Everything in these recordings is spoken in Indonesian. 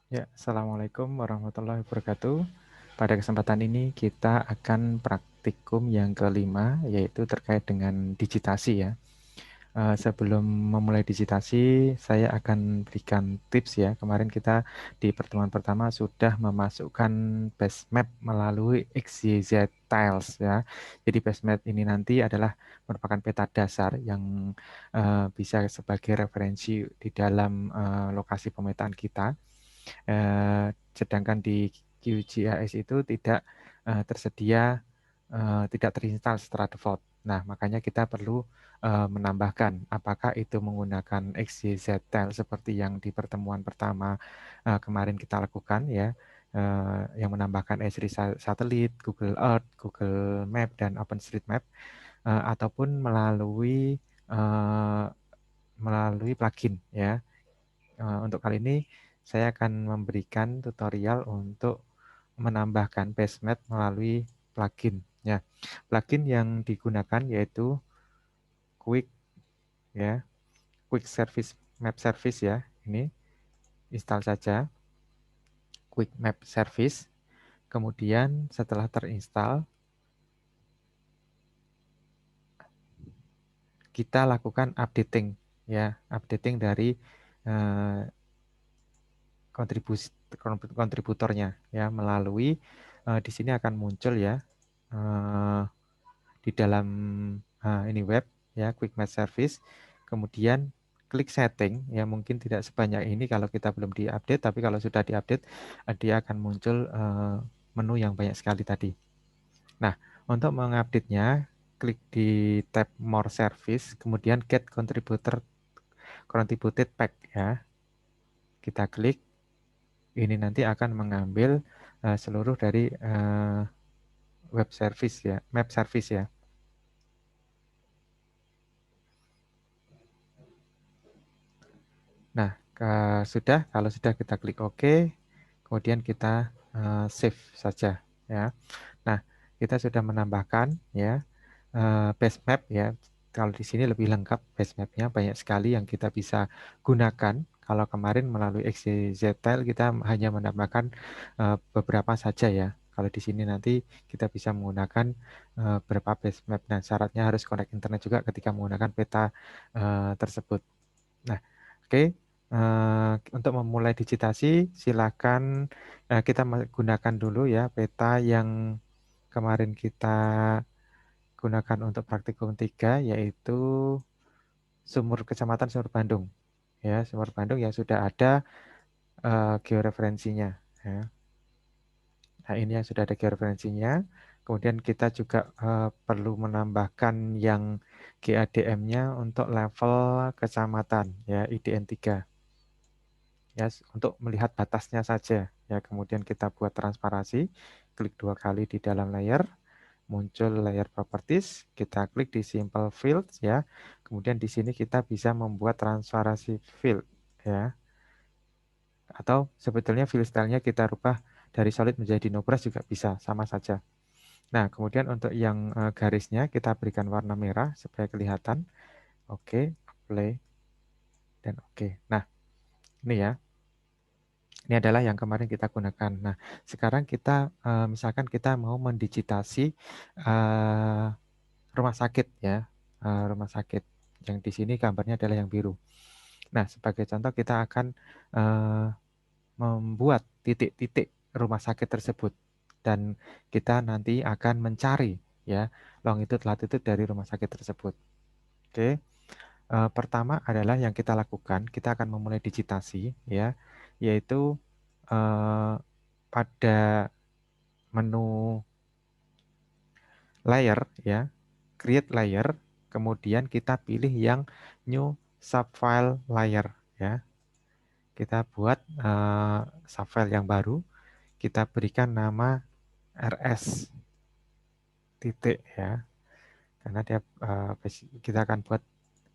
Ya, Assalamualaikum warahmatullahi wabarakatuh. Pada kesempatan ini kita akan praktikum yang kelima, yaitu terkait dengan digitasi ya. Sebelum memulai digitasi, saya akan berikan tips ya. Kemarin kita di pertemuan pertama sudah memasukkan base map melalui XYZ Tiles ya. Jadi base map ini nanti adalah merupakan peta dasar yang bisa sebagai referensi di dalam lokasi pemetaan kita. Sedangkan di QGIS itu tidak tersedia, tidak terinstall secara default. Nah, makanya kita perlu menambahkan apakah itu menggunakan XYZ Tile seperti yang di pertemuan pertama kemarin kita lakukan ya, yang menambahkan Esri satelit, Google Earth, Google Map dan OpenStreetMap, ataupun melalui plugin ya. Untuk kali ini saya akan memberikan tutorial untuk menambahkan basemap melalui plugin ya. Plugin yang digunakan yaitu Quick ya, Quick Service Map Service ya. Ini install saja Quick Map Service. Kemudian setelah terinstall kita lakukan updating ya, updating dari eh, kontributornya ya melalui di sini akan muncul ya di dalam ini web ya, Quick Match Service. Kemudian klik setting ya, mungkin tidak sebanyak ini kalau kita belum diupdate, tapi kalau sudah diupdate dia akan muncul menu yang banyak sekali tadi. Nah, untuk mengupdate-nya klik di tab More Service, kemudian Get Contributed Pack ya. Kita klik, ini nanti akan mengambil seluruh dari web service ya, map service ya. Nah, kalau sudah kita klik OK, kemudian kita save saja ya. Nah, kita sudah menambahkan ya base map ya. Kalau di sini lebih lengkap base map-nya, banyak sekali yang kita bisa gunakan. Kalau kemarin melalui XYZ Tile kita hanya menambahkan beberapa saja ya. Kalau di sini nanti kita bisa menggunakan beberapa base map. Nah, syaratnya harus connect internet juga ketika menggunakan peta tersebut. Nah, oke. Untuk memulai digitasi, silakan kita gunakan dulu ya peta yang kemarin kita gunakan untuk praktikum 3, yaitu Kecamatan Sumur Bandung. Ya, Sumur Bandung yang sudah ada georeferensinya. Ya. Nah, ini yang sudah ada georeferensinya. Kemudian kita juga perlu menambahkan yang GADM-nya untuk level kecamatan, ya IDN 3. Ya, untuk melihat batasnya saja. Ya, kemudian kita buat transparansi, klik 2 kali di dalam layer, muncul layer properties, kita klik di simple fields ya. Kemudian di sini kita bisa membuat transparansi field ya. Atau sebetulnya fill style-nya kita rubah dari solid menjadi no brush juga bisa, sama saja. Nah, kemudian untuk yang garisnya kita berikan warna merah supaya kelihatan. Oke, play dan oke. Nah, ini ya. Ini adalah yang kemarin kita gunakan. Nah, sekarang kita misalkan kita mau mendigitasi rumah sakit ya, rumah sakit. Yang di sini gambarnya adalah yang biru. Nah, sebagai contoh kita akan membuat titik-titik rumah sakit tersebut dan kita nanti akan mencari ya longitude latitude dari rumah sakit tersebut. Oke. Pertama adalah yang kita lakukan, kita akan memulai digitasi ya, yaitu pada menu layer ya, create layer, kemudian kita pilih yang new subfile layer ya. Kita buat subfile yang baru, kita berikan nama RS titik ya, karena dia kita akan buat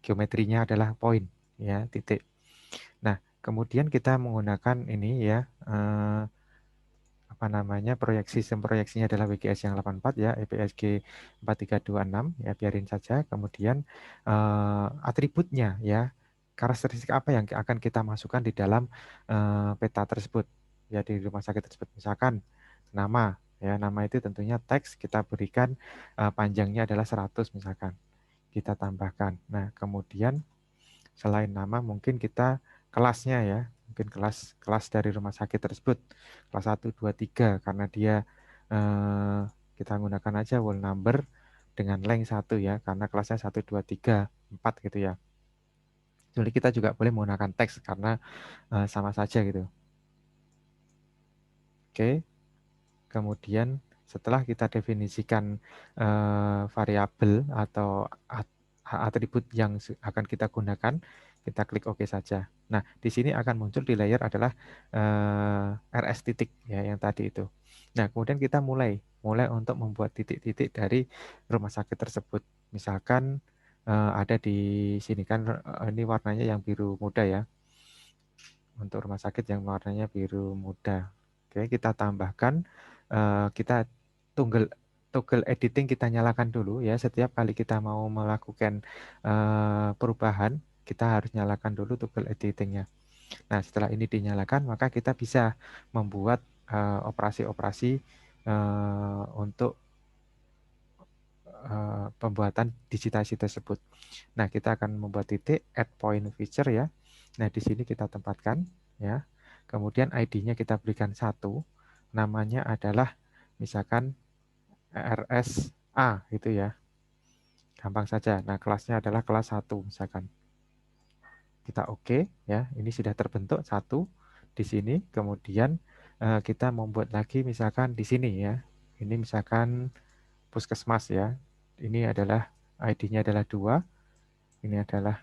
geometrinya adalah point ya, titik. Nah, kemudian kita menggunakan ini ya, apa namanya, sistem proyeksinya adalah WGS yang 84 ya, EPSG 4326 ya, biarin saja. Kemudian atributnya ya, karakteristik apa yang akan kita masukkan di dalam peta tersebut. ya di rumah sakit tersebut. Misalkan nama, ya nama itu tentunya teks kita berikan panjangnya adalah 100 misalkan. Kita tambahkan. Nah, kemudian selain nama mungkin kita kelasnya ya, mungkin kelas dari rumah sakit tersebut, kelas 1, 2, 3, karena dia kita gunakan aja whole number dengan length 1 ya, karena kelasnya 1, 2, 3, 4 gitu ya. Jadi kita juga boleh menggunakan teks karena sama saja gitu. Oke, kemudian setelah kita definisikan variabel atau atribut yang akan kita gunakan, kita klik OK saja. Nah, di sini akan muncul di layer adalah RS titik ya yang tadi itu. Nah, kemudian kita mulai untuk membuat titik-titik dari rumah sakit tersebut. Misalkan ada di sini kan ini warnanya yang biru muda ya. Untuk rumah sakit yang warnanya biru muda. Oke, kita tambahkan kita toggle editing kita nyalakan dulu ya. Setiap kali kita mau melakukan perubahan, kita harus nyalakan dulu toggle editingnya. Nah, setelah ini dinyalakan, maka kita bisa membuat operasi-operasi untuk pembuatan digitasi tersebut. Nah, kita akan membuat titik add point feature ya. Nah, di sini kita tempatkan ya. Kemudian ID-nya kita berikan 1. Namanya adalah misalkan RSA gitu ya. Gampang saja. Nah, kelasnya adalah kelas 1 misalkan. Kita oke ya. Ini sudah terbentuk 1 di sini. Kemudian kita membuat lagi misalkan di sini ya. Ini misalkan puskesmas ya. Ini adalah ID-nya adalah 2. Ini adalah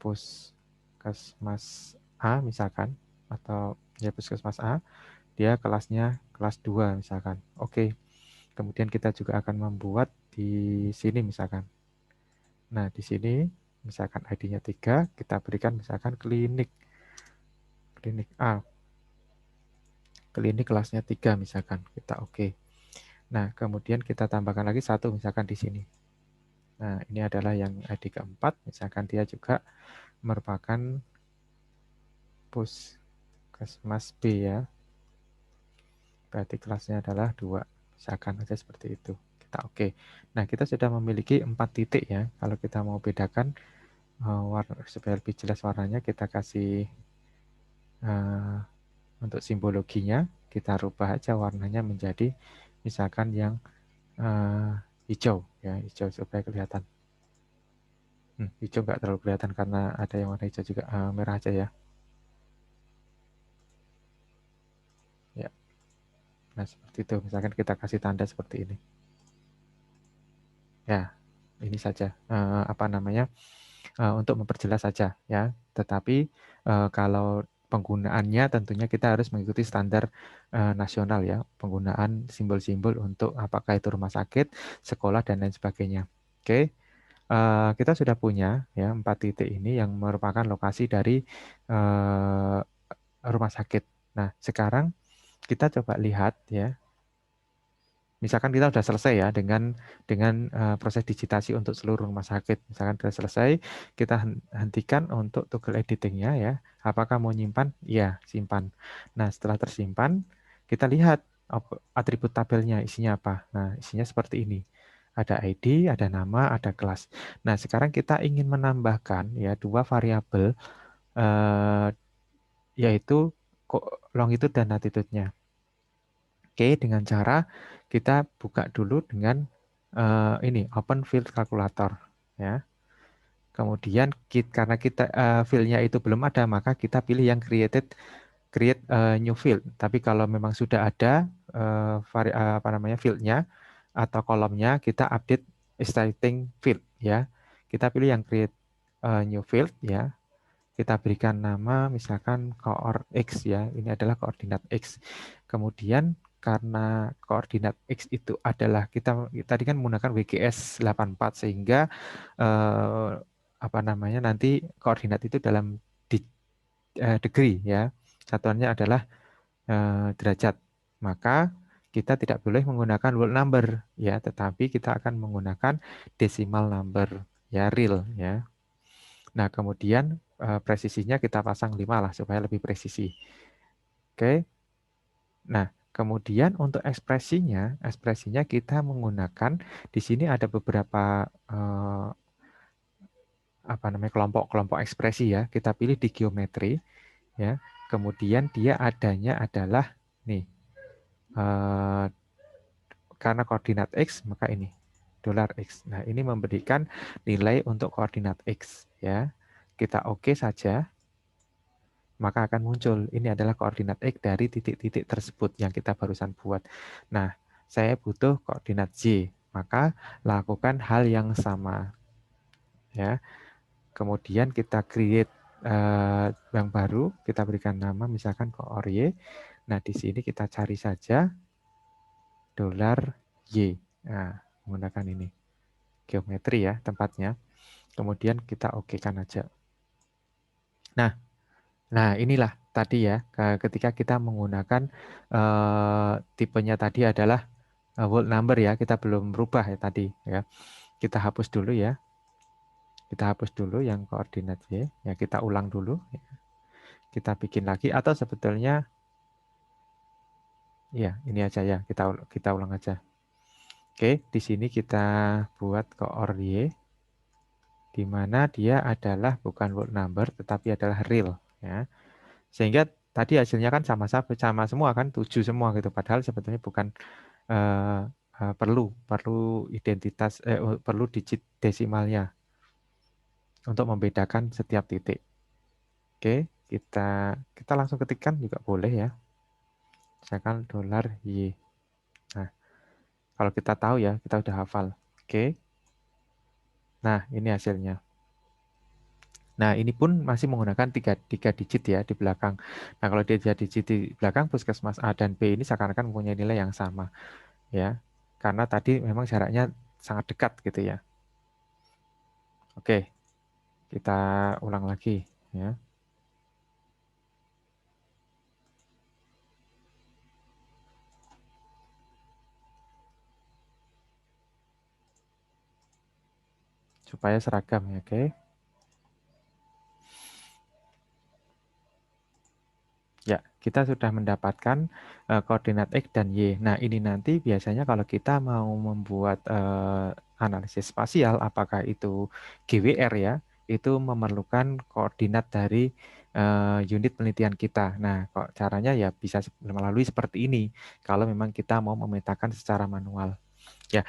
puskesmas A misalkan, atau ya puskesmas A, dia kelasnya kelas 2 misalkan. Oke, kemudian kita juga akan membuat di sini misalkan. Nah, di sini misalkan ID-nya 3, kita berikan misalkan klinik A. Klinik kelasnya 3 misalkan, kita oke. Nah, kemudian kita tambahkan lagi 1 misalkan di sini. Nah, ini adalah yang ID keempat, misalkan dia juga merupakan puskesmas B ya. Berarti kelasnya adalah 2. Misalkan aja seperti itu. Kita oke. Nah, kita sudah memiliki 4 titik ya. Kalau kita mau bedakan supaya lebih jelas warnanya, kita kasih untuk simbologinya, kita rubah aja warnanya menjadi misalkan yang hijau ya, hijau supaya kelihatan. Hijau nggak terlalu kelihatan karena ada yang warna hijau juga, merah aja ya. Ya. Nah, seperti itu. Misalkan kita kasih tanda seperti ini. Ya, ini saja untuk memperjelas saja ya. Tetapi kalau penggunaannya tentunya kita harus mengikuti standar nasional ya, penggunaan simbol-simbol untuk apakah itu rumah sakit, sekolah dan lain sebagainya. Oke. Kita sudah punya ya 4 titik ini yang merupakan lokasi dari rumah sakit. Nah, sekarang kita coba lihat ya. Misalkan kita sudah selesai ya dengan proses digitasi untuk seluruh rumah sakit. Misalkan sudah selesai, kita hentikan untuk toggle editingnya ya. Apakah mau nyimpan? Iya, simpan. Nah, setelah tersimpan, kita lihat atribut tabelnya isinya apa. Nah, isinya seperti ini. Ada ID, ada nama, ada kelas. Nah, sekarang kita ingin menambahkan ya 2 variabel yaitu longitude dan latitude-nya. Oke, dengan cara kita buka dulu dengan ini open field calculator ya. Kemudian karena kita field-nya itu belum ada, maka kita pilih yang create new field. Tapi kalau memang sudah ada field-nya atau kolomnya, kita update existing field ya. Kita pilih yang create new field ya. Kita berikan nama misalkan coord X ya, ini adalah koordinat X. Kemudian karena koordinat X itu adalah kita tadi kan menggunakan WGS 84 sehingga nanti koordinat itu dalam degree ya. Satuannya adalah derajat. Maka kita tidak boleh menggunakan whole number ya, tetapi kita akan menggunakan decimal number ya, real ya. Nah, kemudian presisinya kita pasang 5 lah supaya lebih presisi. Oke. Nah, kemudian untuk ekspresinya kita menggunakan di sini ada beberapa apa namanya kelompok-kelompok ekspresi ya. Kita pilih di geometri ya. Kemudian dia adanya adalah nih karena koordinat X maka ini $X. Nah, ini memberikan nilai untuk koordinat X ya. Kita oke saja, maka akan muncul ini adalah koordinat X dari titik-titik tersebut yang kita barusan buat. Nah, saya butuh koordinat Y, maka lakukan hal yang sama ya. Kemudian kita create yang baru, kita berikan nama misalkan koor Y. Nah, di sini kita cari saja $Y. Nah, menggunakan ini geometri ya tempatnya. Kemudian kita okekan aja. Nah, inilah tadi ya ketika kita menggunakan tipenya tadi adalah whole number ya, kita belum berubah ya tadi ya. Kita hapus dulu ya. Kita hapus dulu yang koordinat Y, ya kita ulang dulu. Kita bikin lagi atau sebetulnya ya ini aja ya, kita ulang aja. Oke, di sini kita buat koor Y di mana dia adalah bukan whole number tetapi adalah real ya. Sehingga tadi hasilnya kan sama semua kan 7 semua gitu. Padahal sebetulnya bukan perlu identitas perlu digit desimalnya untuk membedakan setiap titik. Oke, kita langsung ketikkan juga boleh ya. Misalkan $Y. Nah, kalau kita tahu ya, kita udah hafal. Oke. Nah, ini hasilnya. Nah, ini pun masih menggunakan tiga digit ya di belakang. Nah, kalau dia 3 digit di belakang, puskesmas A dan B ini seakan-akan mempunyai nilai yang sama. Ya, karena tadi memang jaraknya sangat dekat gitu ya. Oke, kita ulang lagi ya. Supaya seragam ya, oke. Ya, kita sudah mendapatkan koordinat X dan Y. Nah, ini nanti biasanya kalau kita mau membuat analisis spasial, apakah itu GWR ya, itu memerlukan koordinat dari unit penelitian kita. Nah, kok caranya ya bisa melalui seperti ini, kalau memang kita mau memetakan secara manual. Ya,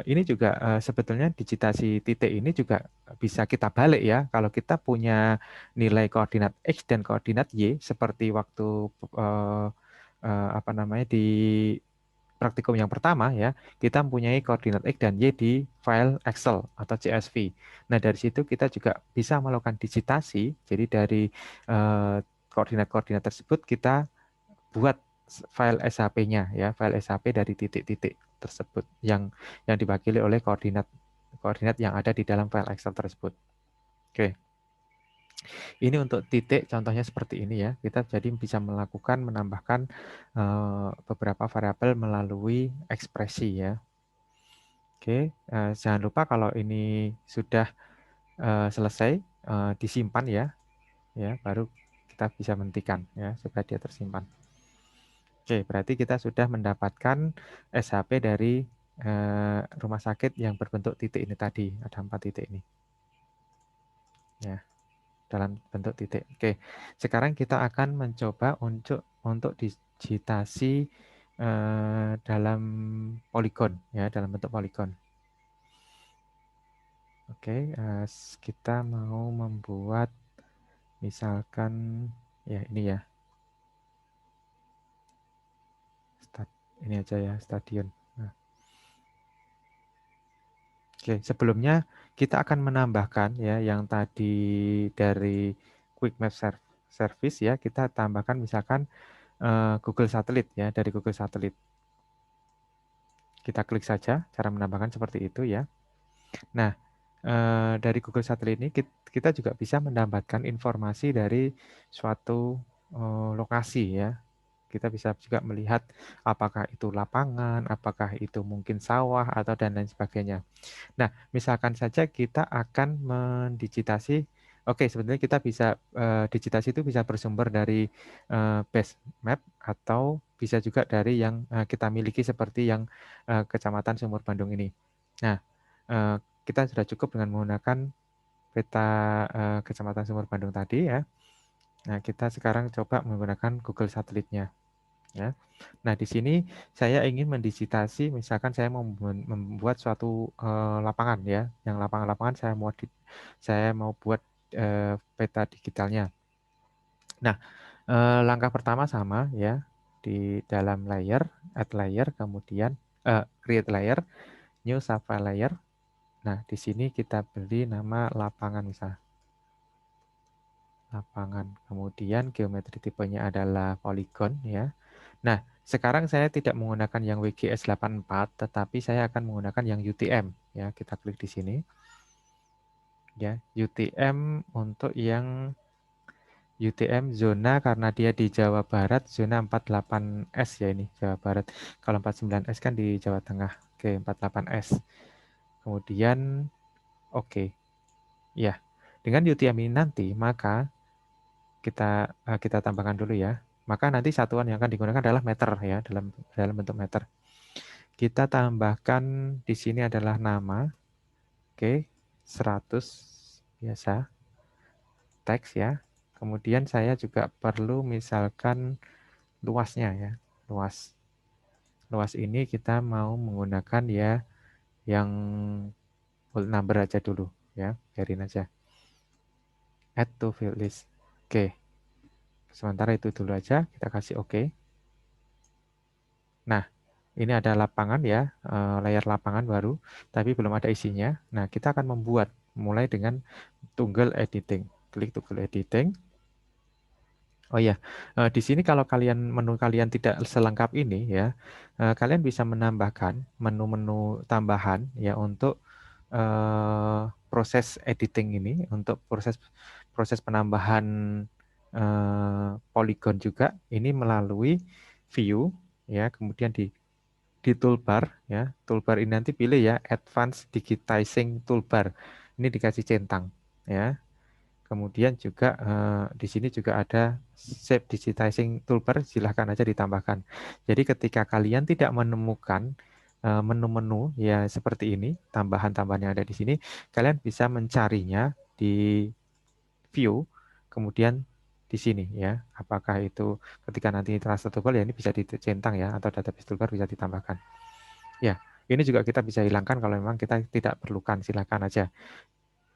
ini juga sebetulnya digitasi titik ini juga bisa kita balik ya. Kalau kita punya nilai koordinat X dan koordinat Y seperti waktu apa namanya di praktikum yang pertama ya, kita mempunyai koordinat X dan Y di file Excel atau CSV. Nah, dari situ kita juga bisa melakukan digitasi. Jadi dari koordinat-koordinat tersebut kita buat file SHP-nya ya, file SHP dari titik-titik tersebut yang diwakili oleh koordinat yang ada di dalam file Excel tersebut. Oke. Ini untuk titik contohnya seperti ini ya. Kita jadi bisa melakukan menambahkan beberapa variabel melalui ekspresi ya. Oke, jangan lupa kalau ini sudah selesai disimpan ya, baru kita bisa menghentikan ya supaya dia tersimpan. Oke, berarti kita sudah mendapatkan SHP dari rumah sakit yang berbentuk titik ini tadi. Ada 4 titik ini. Ya, dalam bentuk titik. Oke, sekarang kita akan mencoba untuk digitasi dalam poligon, ya, dalam bentuk poligon. Oke, kita mau membuat misalkan ya ini ya. Ini aja ya, stadion. Nah. Oke, sebelumnya kita akan menambahkan ya yang tadi dari Quick Map Service ya, kita tambahkan misalkan Google Satelit ya, dari Google Satelit. Kita klik saja cara menambahkan seperti itu ya. Nah, dari Google Satelit ini kita juga bisa mendapatkan informasi dari suatu lokasi ya. Kita bisa juga melihat apakah itu lapangan, apakah itu mungkin sawah atau dan lain sebagainya. Nah, misalkan saja kita akan mendigitasi, oke, sebenarnya kita bisa digitasi itu bisa bersumber dari base map atau bisa juga dari yang kita miliki seperti yang Kecamatan Sumur Bandung ini. Nah, kita sudah cukup dengan menggunakan peta Kecamatan Sumur Bandung tadi ya. Nah, kita sekarang coba menggunakan Google Satelitnya ya. Nah, di sini saya ingin mendigitasi, misalkan saya mau membuat suatu lapangan ya, yang lapangan-lapangan saya mau buat peta digitalnya. Nah, langkah pertama sama ya, di dalam layer, add layer, kemudian create layer, new subfile layer. Nah, di sini kita beri nama lapangan misalnya. Lapangan. Kemudian geometri tipenya adalah polygon ya. Nah, sekarang saya tidak menggunakan yang WGS 84, tetapi saya akan menggunakan yang UTM ya. Kita klik di sini. Ya, UTM untuk yang UTM zona karena dia di Jawa Barat, zona 48S ya ini Jawa Barat. Kalau 49S kan di Jawa Tengah. Oke, 48S. Kemudian oke. Ya. Dengan UTM ini nanti maka kita tambahkan dulu ya. Maka nanti satuan yang akan digunakan adalah meter ya, dalam bentuk meter. Kita tambahkan di sini adalah nama. Oke, 100 biasa teks ya. Kemudian saya juga perlu misalkan luasnya ya. Luas ini kita mau menggunakan ya yang whole number aja dulu ya, biarin aja. Add to field list. Oke. Sementara itu dulu aja, kita kasih oke. Nah, ini ada lapangan ya, layar lapangan baru, tapi belum ada isinya. Nah, kita akan mulai dengan tunggal editing. Klik tunggal editing. Oh ya, di sini kalau menu kalian tidak selengkap ini ya, kalian bisa menambahkan menu-menu tambahan ya untuk proses editing ini, untuk proses penambahan polygon juga. Ini melalui view ya, kemudian di toolbar ya. Toolbar ini nanti pilih ya Advanced Digitizing Toolbar. Ini dikasih centang ya. Kemudian juga di sini juga ada Shape Digitizing Toolbar, silahkan aja ditambahkan. Jadi ketika kalian tidak menemukan menu-menu ya seperti ini, tambahan-tambahan yang ada di sini, kalian bisa mencarinya di view, kemudian di sini ya. Apakah itu ketika nanti transfer toolbar ya ini bisa dicentang ya, atau database toolbar bisa ditambahkan. Ya, ini juga kita bisa hilangkan kalau memang kita tidak perlukan, silakan aja.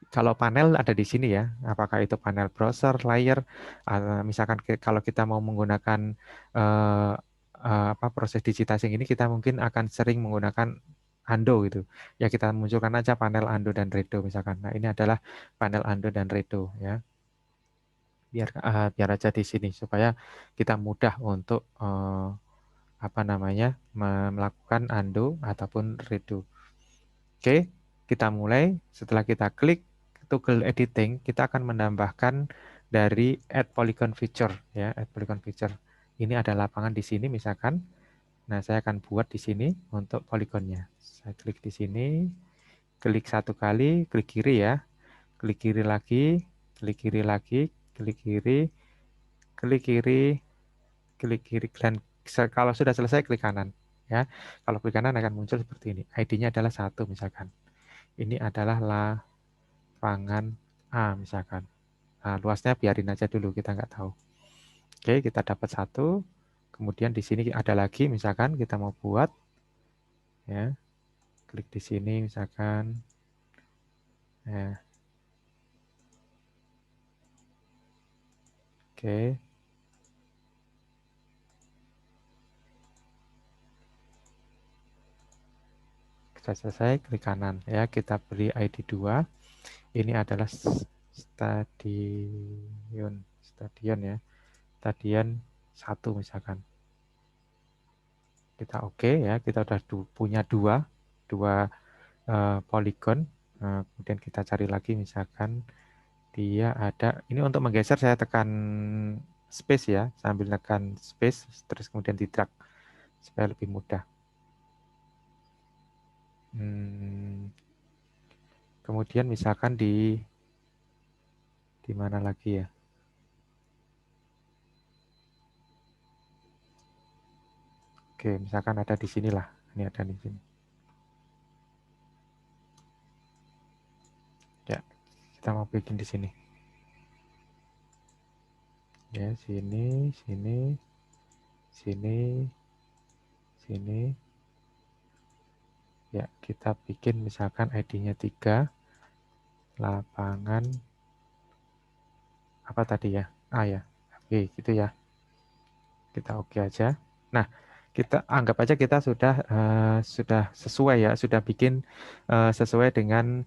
Kalau panel ada di sini ya, apakah itu panel browser, layer, misalkan kalau kita mau menggunakan proses digitizing ini, kita mungkin akan sering menggunakan Ando gitu. Ya kita munculkan aja panel Ando dan Redo misalkan. Nah ini adalah panel Ando dan Redo ya. Biar aja di sini supaya kita mudah untuk melakukan undo ataupun redo. Oke, kita mulai. Setelah kita klik toggle editing, kita akan menambahkan dari add polygon feature ya, add polygon feature. Ini ada lapangan di sini misalkan. Nah, saya akan buat di sini untuk poligonnya. Saya klik di sini, klik satu kali, klik kiri ya. Klik kiri lagi, klik kiri lagi, klik kiri, klik kiri, klik kiri, dan kalau sudah selesai klik kanan ya. Kalau klik kanan akan muncul seperti ini. ID-nya adalah 1 misalkan. Ini adalah lapangan A misalkan. Nah, luasnya biarin aja dulu, kita nggak tahu. Oke, kita dapat 1. Kemudian di sini ada lagi misalkan kita mau buat ya. Klik di sini misalkan ya. Oke. Sudah selesai, klik kanan ya. Kita beri ID 2. Ini adalah stadion ya. Stadion 1 misalkan. Kita oke ya, kita sudah punya dua polygon. Kemudian kita cari lagi misalkan dia ada, ini untuk menggeser saya tekan space ya, sambil tekan space terus kemudian di drag supaya lebih mudah. Kemudian misalkan di mana lagi ya? Oke, misalkan ada di sinilah. Ini ada di sini. Ya, kita mau bikin di sini. Ya, sini, sini, sini, sini. Ya, kita bikin misalkan ID-nya 3, lapangan, apa tadi ya? A ya. Oke, gitu ya. Kita oke aja. Nah, kita anggap aja kita sudah sesuai ya, sudah bikin sesuai dengan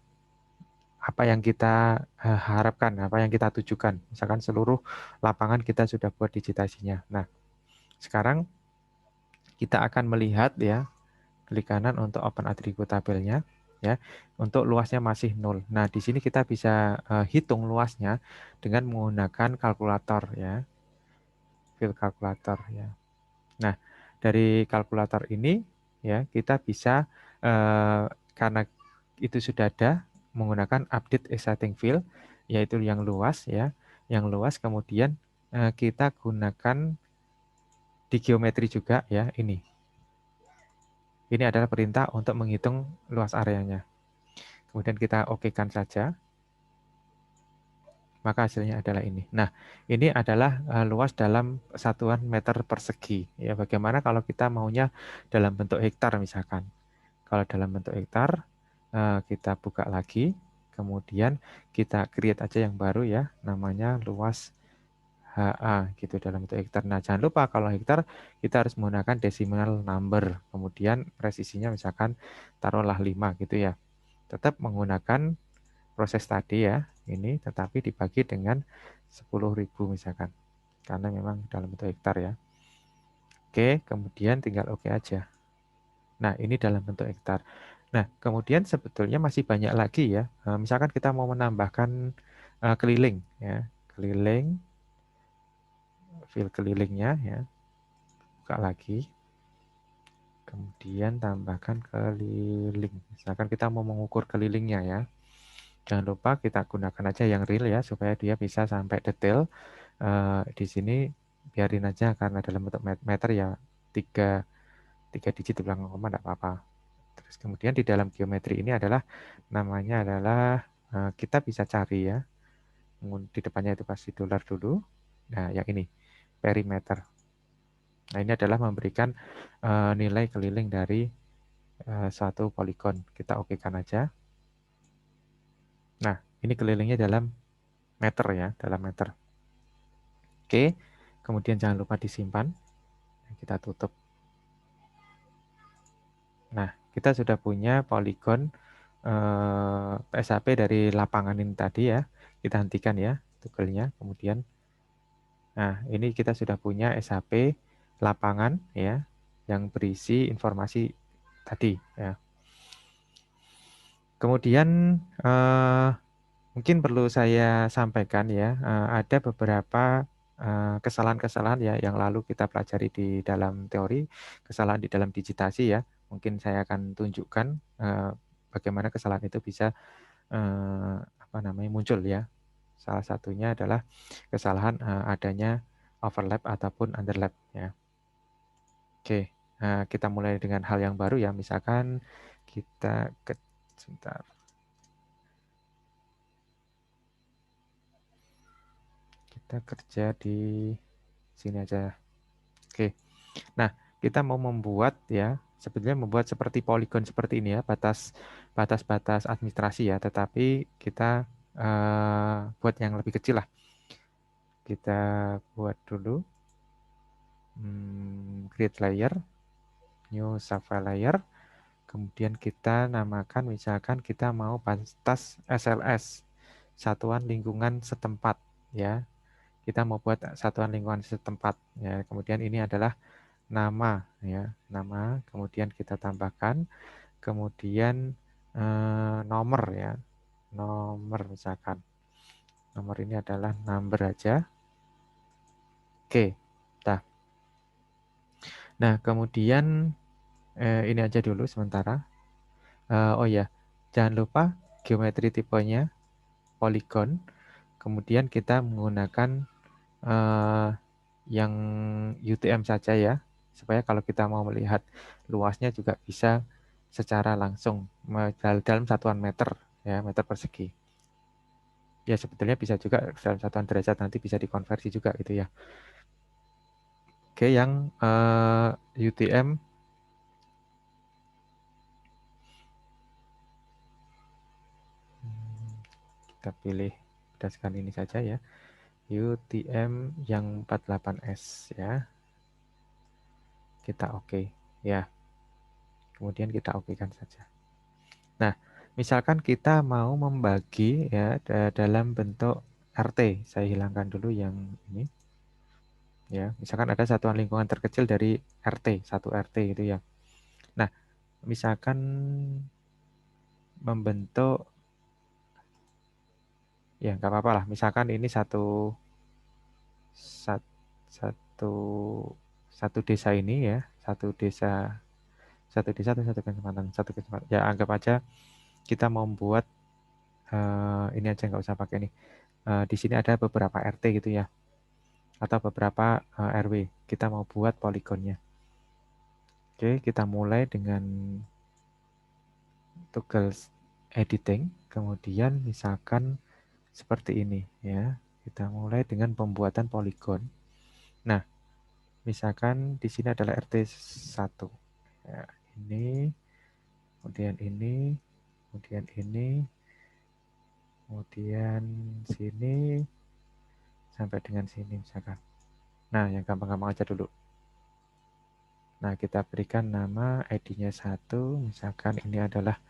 apa yang kita harapkan, apa yang kita tujukan. Misalkan seluruh lapangan kita sudah buat digitasinya. Nah, sekarang kita akan melihat ya, klik kanan untuk open atribut tabelnya ya. Untuk luasnya masih 0. Nah, di sini kita bisa hitung luasnya dengan menggunakan kalkulator ya. Fill kalkulator ya. Nah, dari kalkulator ini ya kita bisa karena itu sudah ada menggunakan update existing field yaitu yang luas ya, yang luas kemudian kita gunakan di geometri juga ya ini. Ini adalah perintah untuk menghitung luas areanya. Kemudian kita okekan saja. Maka hasilnya adalah ini. Nah, ini adalah luas dalam satuan meter persegi. Ya, bagaimana kalau kita maunya dalam bentuk hektar misalkan. Kalau dalam bentuk hektar, kita buka lagi, kemudian kita create aja yang baru ya, namanya luas HA gitu dalam bentuk hektar. Nah, jangan lupa kalau hektar kita harus menggunakan decimal number, kemudian presisinya misalkan taruhlah 5 gitu ya. Tetap menggunakan proses tadi ya, ini tetapi dibagi dengan 10.000 misalkan. Karena memang dalam bentuk hektar ya. Oke, kemudian tinggal oke aja. Nah, ini dalam bentuk hektar. Nah, kemudian sebetulnya masih banyak lagi ya. Misalkan kita mau menambahkan keliling ya. Keliling, fill kelilingnya ya. Buka lagi. Kemudian tambahkan keliling. Misalkan kita mau mengukur kelilingnya ya. Jangan lupa kita gunakan aja yang real ya supaya dia bisa sampai detail. Di sini biarin aja karena dalam bentuk meter ya 3 digit di belakang koma tidak apa-apa. Terus kemudian di dalam geometri ini adalah namanya adalah kita bisa cari ya. Di depannya itu pasti dolar dulu. Nah, yang ini perimeter. Nah, ini adalah memberikan nilai keliling dari suatu poligon. Kita okekan aja. Nah, ini kelilingnya dalam meter ya, dalam meter. Oke, kemudian jangan lupa disimpan. Kita tutup. Nah, kita sudah punya poligon PSHP dari lapangan ini tadi ya. Kita hentikan ya toggle-nya. Kemudian, nah ini kita sudah punya SHP lapangan ya, yang berisi informasi tadi ya. Kemudian mungkin perlu saya sampaikan ya, ada beberapa kesalahan-kesalahan ya yang lalu kita pelajari di dalam teori, kesalahan di dalam digitasi ya. Mungkin saya akan tunjukkan bagaimana kesalahan itu bisa muncul ya. Salah satunya adalah kesalahan adanya overlap ataupun underlap ya. Oke, kita mulai dengan hal yang baru ya. Misalkan sebentar. Kita kerja di sini aja. Oke. Nah, kita mau membuat ya, sebetulnya membuat seperti poligon seperti ini ya, batas-batas administrasi ya, tetapi kita buat yang lebih kecil lah. Kita buat dulu create layer, new subfile layer, kemudian kita namakan misalkan kita mau batas SLS, satuan lingkungan setempat ya. Kita mau buat satuan lingkungan setempat ya. Kemudian ini adalah nama ya, nama, kemudian kita tambahkan, kemudian nomor ya, nomor misalkan, nomor ini adalah number aja. Oke, nah kemudian ini aja dulu sementara. Oh ya, jangan lupa geometri tipenya polygon, kemudian kita menggunakan yang UTM saja ya. supaya kalau kita mau melihat luasnya juga bisa secara langsung dalam satuan meter, ya, meter persegi. Ya sebetulnya bisa juga dalam satuan derajat, nanti bisa dikonversi juga gitu ya. Oke, yang UTM kita pilih berdasarkan ini saja ya. UTM yang 48S ya. Kita oke ya. Kemudian kita okekan saja. Nah, misalkan kita mau membagi ya dalam bentuk RT. Saya hilangkan dulu yang ini. Ya, misalkan ada satuan lingkungan terkecil dari RT, 1 RT itu ya. Nah, misalkan membentuk, ya nggak apa-apa lah. Misalkan ini satu satu satu desa ini ya, satu desa atau satu kecamatan. Ya anggap aja kita mau membuat ini aja, nggak usah pakai ini. Di sini ada beberapa RT gitu ya, atau beberapa RW. Kita mau buat poligonnya. Oke, kita mulai dengan tools editing, kemudian misalkan seperti ini ya. Kita mulai dengan pembuatan poligon. Nah, misalkan di sini adalah RT 1. Ya, ini, kemudian ini, kemudian ini, kemudian sini, sampai dengan sini misalkan. Nah, yang gampang-gampang aja dulu. Nah, kita berikan nama ID-nya 1, misalkan ini adalah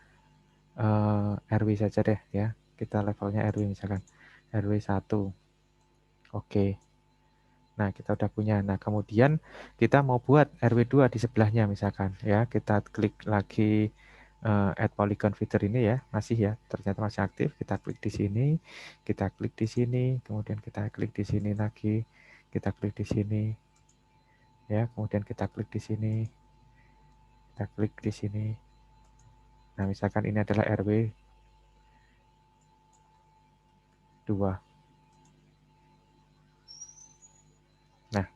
RW saja deh ya. Kita levelnya RW misalkan. RW 1. Oke. Nah, kita udah punya. Nah, kemudian kita mau buat RW 2 di sebelahnya misalkan ya. Kita klik lagi add polygon feature ini ya. Masih ya, ternyata masih aktif. Kita klik di sini, kita klik di sini, kemudian kita klik di sini lagi. Kita klik di sini. Ya, kemudian kita klik di sini. Kita klik di sini. Nah, misalkan ini adalah RW 2. Nah,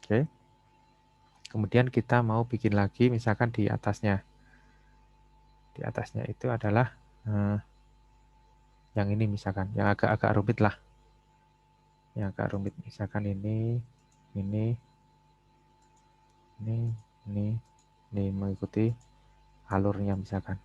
oke. Kemudian kita mau bikin lagi misalkan di atasnya. Di atasnya itu adalah yang ini misalkan, yang agak-agak rumit lah. Yang agak rumit misalkan ini, ini, ini mengikuti alurnya misalkan.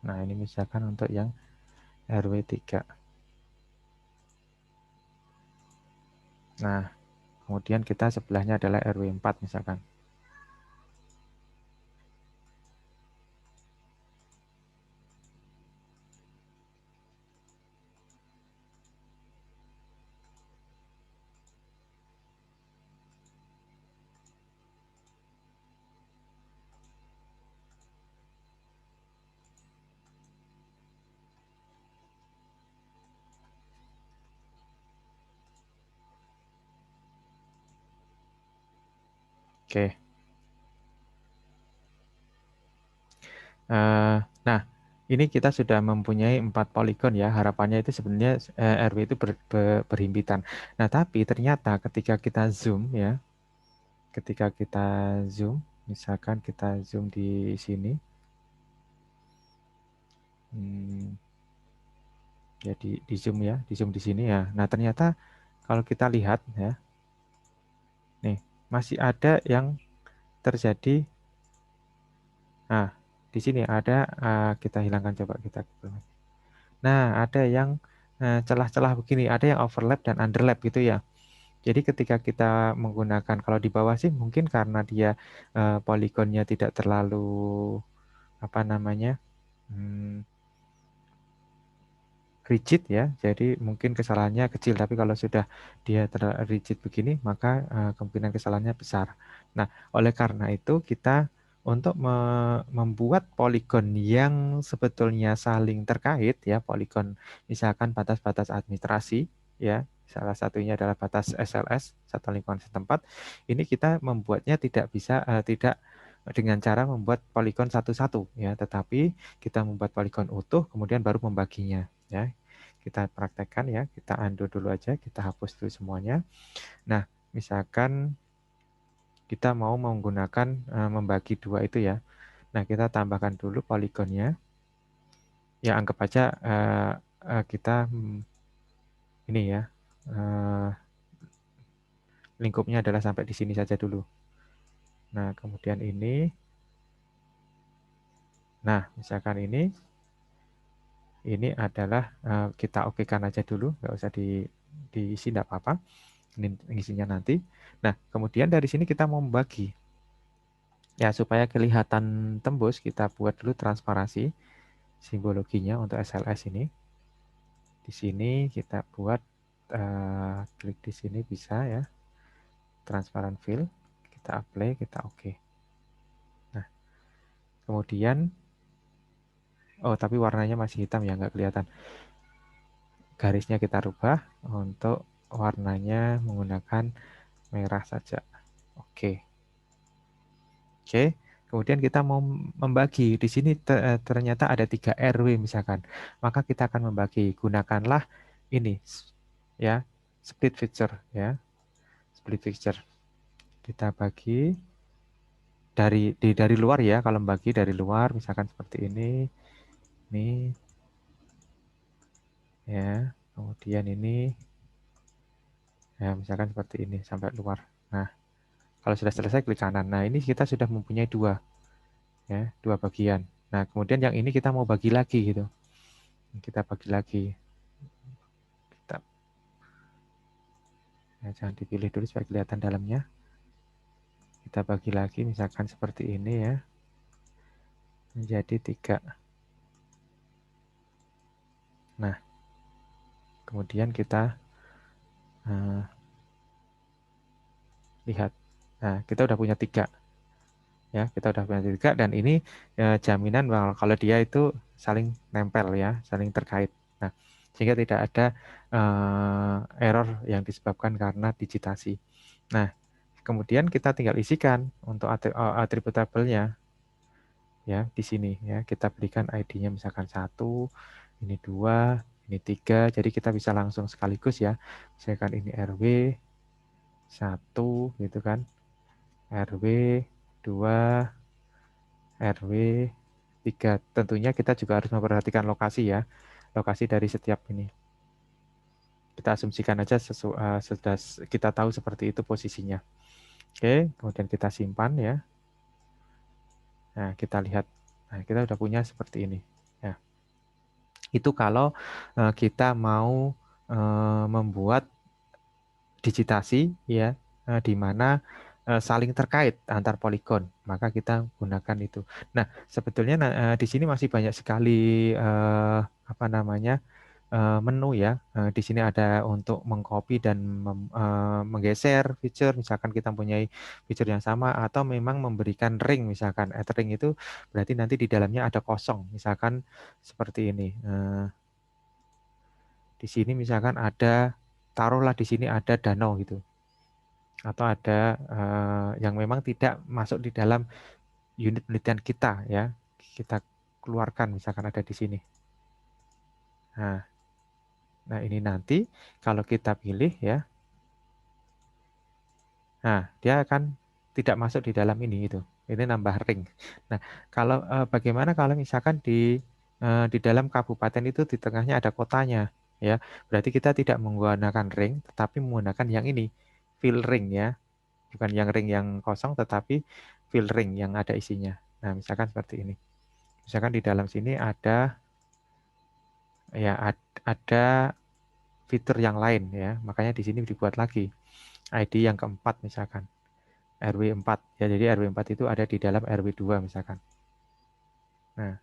Nah, ini misalkan untuk yang RW 3. Nah, kemudian kita sebelahnya adalah RW 4 misalkan. Oke. Nah, ini kita sudah mempunyai 4 poligon ya. Harapannya itu sebenarnya RW itu berhimpitan. Nah, tapi ternyata ketika kita zoom ya, ketika kita zoom, misalkan kita zoom di sini, ya di zoom ya, di zoom di sini ya. Nah, ternyata kalau kita lihat ya, nih masih ada yang terjadi. Nah, di sini ada, kita hilangkan, coba kita. Nah, ada yang celah-celah begini, ada yang overlap dan underlap gitu ya. Jadi ketika kita menggunakan, kalau di bawah sih mungkin karena dia poligonnya tidak terlalu apa namanya rigid ya, jadi mungkin kesalahannya kecil. Tapi kalau sudah dia terlalu rigid begini, maka kemungkinan kesalahannya besar. Nah, oleh karena itu kita untuk membuat poligon yang sebetulnya saling terkait ya, poligon misalkan batas-batas administrasi ya, salah satunya adalah batas SLS, satuan lingkungan setempat. Ini kita membuatnya tidak bisa, tidak dengan cara membuat poligon satu-satu, ya, tetapi kita membuat poligon utuh, kemudian baru membaginya, ya. Kita praktekkan ya, kita undo dulu aja, kita hapus dulu semuanya. Nah, misalkan kita mau menggunakan membagi dua itu ya. Nah, kita tambahkan dulu poligonnya. Ya, anggap aja kita ini ya, lingkupnya adalah sampai di sini saja dulu. Nah, kemudian ini. Nah, misalkan ini adalah kita okekan aja dulu, nggak usah diisi, nggak apa-apa. Ini isinya nanti. Nah, kemudian dari sini kita mau membagi. Ya, supaya kelihatan tembus, kita buat dulu transparansi simbologinya untuk SLS ini. Di sini kita buat, klik di sini bisa ya, transparent fill, kita apply, kita oke. Nah, kemudian, oh tapi warnanya masih hitam ya, nggak kelihatan. Garisnya kita rubah untuk warnanya menggunakan merah saja. Oke. Oke. Kemudian kita mau membagi. Di sini ternyata ada 3 RW misalkan. Maka kita akan membagi. Gunakanlah ini ya, split feature ya. Split feature. Kita bagi dari luar ya. Kalau membagi dari luar misalkan seperti ini. Ini ya. Kemudian ini ya, misalkan seperti ini sampai luar. Nah, kalau sudah selesai klik kanan. Nah, ini kita sudah mempunyai dua ya, dua bagian. Nah, kemudian yang ini kita mau bagi lagi gitu. Kita bagi lagi. Kita, ya, jangan dipilih dulu supaya kelihatan dalamnya. Kita bagi lagi misalkan seperti ini ya. Menjadi 3. Nah, kemudian kita lihat. Nah, kita udah punya 3. Ya, kita udah punya 3 dan ini jaminan bahwa kalau dia itu saling nempel ya, saling terkait. Nah, sehingga tidak ada error yang disebabkan karena digitasi. Nah, kemudian kita tinggal isikan untuk atribut tabelnya ya di sini ya. Kita berikan ID-nya misalkan 1, ini 2, ini 3. Jadi kita bisa langsung sekaligus ya. Misalkan ini RW 1 gitu kan. RW 2, RW 3. Tentunya kita juga harus memperhatikan lokasi ya. Lokasi dari setiap ini. Kita asumsikan aja sudah kita tahu seperti itu posisinya. Oke, kemudian kita simpan ya. Nah, kita lihat. Nah, kita udah punya seperti ini. Ya. Itu kalau kita mau membuat digitasi ya, di mana saling terkait antar poligon, maka kita gunakan itu. Nah, sebetulnya di sini masih banyak sekali apa namanya menu ya. Di sini ada untuk mengcopy dan menggeser feature, misalkan kita mempunyai feature yang sama, atau memang memberikan ring, misalkan add ring itu berarti nanti di dalamnya ada kosong, misalkan seperti ini. Di sini misalkan ada, taruhlah di sini ada danau gitu, atau ada yang memang tidak masuk di dalam unit penelitian kita ya, kita keluarkan misalkan ada di sini. Nah ini nanti kalau kita pilih ya, nah dia akan tidak masuk di dalam ini itu. Ini nambah ring. Nah kalau bagaimana kalau misalkan di dalam kabupaten itu di tengahnya ada kotanya ya, berarti kita tidak menggunakan ring, tetapi menggunakan yang ini fill ring ya. Bukan yang ring yang kosong, tetapi fill ring yang ada isinya. Nah, misalkan seperti ini. Misalkan di dalam sini ada ya ada fitur yang lain ya. Makanya di sini dibuat lagi ID yang keempat misalkan. RW 4. Ya, jadi RW 4 itu ada di dalam RW 2 misalkan. Nah,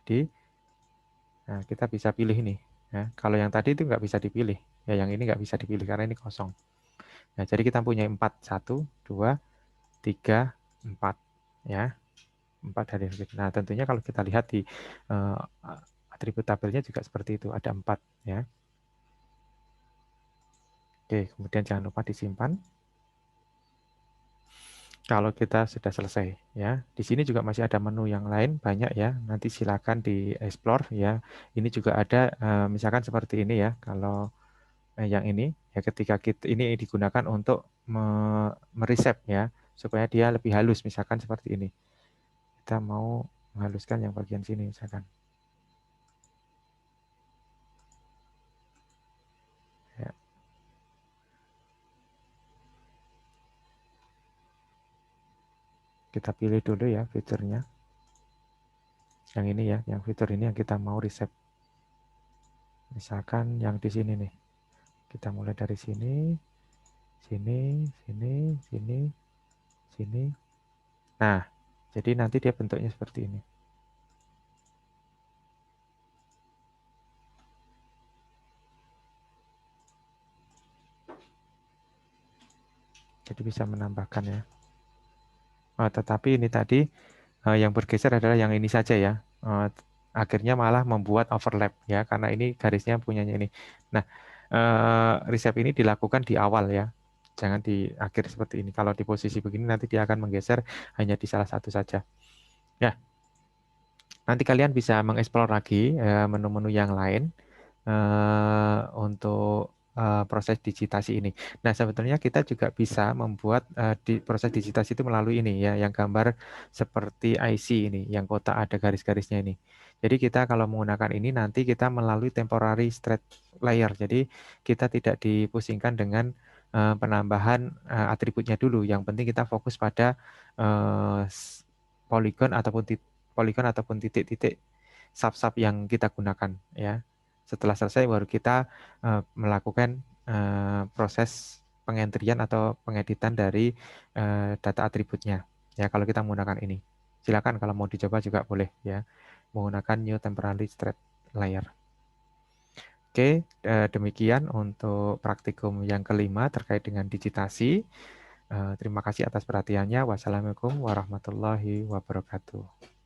jadi kita bisa pilih ini. Ya. Kalau yang tadi itu nggak bisa dipilih. Ya, yang ini nggak bisa dipilih karena ini kosong. Nah, jadi kita punya 4. 1, 2, 3, 4. Ya. 4 dari atribut. Nah, tentunya kalau kita lihat di atribut tabelnya juga seperti itu, ada 4 ya. Oke, kemudian jangan lupa disimpan. Kalau kita sudah selesai ya. Di sini juga masih ada menu yang lain banyak ya. Nanti silakan di explore ya. Ini juga ada misalkan seperti ini ya. Kalau yang ini ya ketika kita ini digunakan untuk meresep ya supaya dia lebih halus misalkan seperti ini. Kita mau menghaluskan yang bagian sini misalkan. Ya. Kita pilih dulu ya fiturnya. Yang ini ya, yang fitur ini yang kita mau reset. Misalkan yang di sini nih. Kita mulai dari sini, sini, sini, sini, sini. Nah, jadi nanti dia bentuknya seperti ini. Jadi bisa menambahkan ya. Tetapi ini tadi yang bergeser adalah yang ini saja ya. Akhirnya malah membuat overlap ya, karena ini garisnya punyanya ini. Nah, resep ini dilakukan di awal ya. Jangan di akhir seperti ini. Kalau di posisi begini nanti dia akan menggeser hanya di salah satu saja. Ya, nanti kalian bisa mengeksplor lagi menu-menu yang lain untuk proses digitasi ini. Nah, sebetulnya kita juga bisa membuat proses digitasi itu melalui ini ya, yang gambar seperti IC ini, yang kotak ada garis-garisnya ini. Jadi kita kalau menggunakan ini nanti kita melalui temporary straight layer. Jadi kita tidak dipusingkan dengan penambahan atributnya dulu. Yang penting kita fokus pada poligon ataupun titik-titik sub-sub yang kita gunakan ya. Setelah selesai baru kita melakukan proses pengentrian atau pengeditan dari data atributnya. Ya, kalau kita menggunakan ini. Silakan kalau mau dicoba juga boleh ya. Menggunakan new temporary straight layer. Oke, demikian untuk praktikum yang kelima terkait dengan digitasi. Terima kasih atas perhatiannya. Wassalamualaikum warahmatullahi wabarakatuh.